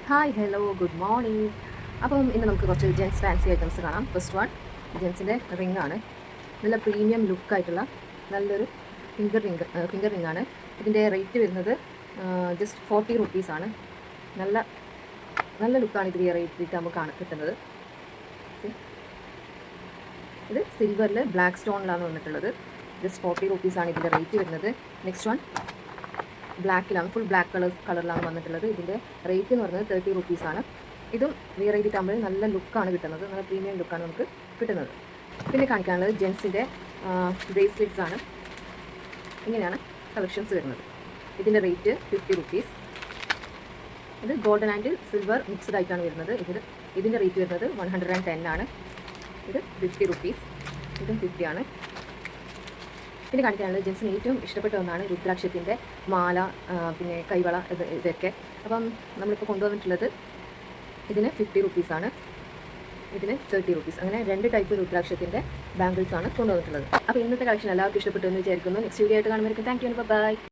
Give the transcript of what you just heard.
Hi hello good morning. അപ്പം ഇന്ന് നമുക്ക് കുറച്ച് ജെൻസ് ഫാൻസി ഐറ്റംസ് കാണാം. ഫസ്റ്റ് വൺ ജെൻസിൻ്റെ റിംഗ് ആണ്. നല്ല പ്രീമിയം ലുക്കായിട്ടുള്ള നല്ലൊരു ഫിംഗർ റിംഗ് ആണ്. ഇതിൻ്റെ റേറ്റ് വരുന്നത് ജസ്റ്റ് 40 റുപ്പീസാണ്. നല്ല നല്ല ലുക്കാണ് ഇതിൽ റേറ്റ് നമുക്ക് കിട്ടുന്നത്. ഇത് സിൽവറിൽ ബ്ലാക്ക് സ്റ്റോണിലാണ് വന്നിട്ടുള്ളത്. ജസ്റ്റ് 40 റുപ്പീസാണ് ഇതിൻ്റെ റേറ്റ് വരുന്നത്. നെക്സ്റ്റ് വൺ ബ്ലാക്കിലാണ്, ഫുൾ ബ്ലാക്ക് കളറിലാണ് വന്നിട്ടുള്ളത്. ഇതിൻ്റെ റേറ്റ് എന്ന് പറയുന്നത് 30 റുപ്പീസാണ്. ഇതും വിയർ ചെയ്തിട്ടാകുമ്പോൾ നല്ല ലുക്കാണ് കിട്ടുന്നത്, നല്ല പ്രീമിയം ലുക്കാണ് നമുക്ക് കിട്ടുന്നത്. പിന്നെ കാണിക്കാനുള്ളത് ജെൻസിൻ്റെ ബ്രേസ്ലെറ്റ്സ് ആണ്. ഇങ്ങനെയാണ് കളക്ഷൻസ് വരുന്നത്. ഇതിൻ്റെ റേറ്റ് 50 റുപ്പീസ്. ഇത് ഗോൾഡൻ ആൻഡ് സിൽവർ മിക്സ്ഡ് ആയിട്ടാണ് വരുന്നത്. ഇതിൻ്റെ റേറ്റ് വരുന്നത് 110 ആണ്. ഇത് 50 റുപ്പീസ്. ഇതും 50 ആണ്. പിന്നെ കാണിക്കാനുള്ളത് ജെൻസിന് ഏറ്റവും ഇഷ്ടപ്പെട്ട ഒന്നാണ് രുദ്രാക്ഷത്തിൻ്റെ മാല, പിന്നെ കൈവള, ഇതൊക്കെ. അപ്പം നമ്മളിപ്പോൾ കൊണ്ടുവന്നിട്ടുള്ളത് ഇതിന് 50 റുപ്പീസാണ്, ഇതിന് 30 റുപ്പീസ്. അങ്ങനെ 2 ടൈപ്പ് രുദ്രാക്ഷത്തിൻ്റെ ബാംഗിൾസാണ് കൊണ്ടുവന്നിട്ടുള്ളത്. അപ്പോൾ ഇന്നത്തെ കളക്ഷൻ എല്ലാവർക്കും ഇഷ്ടപ്പെട്ടു എന്ന് വിചാരിക്കുന്നു. നെക്സ്റ്റ് വീഡിയോ ആയിട്ട് കാണുമ്പോൾ താങ്ക് യു, ബൈ.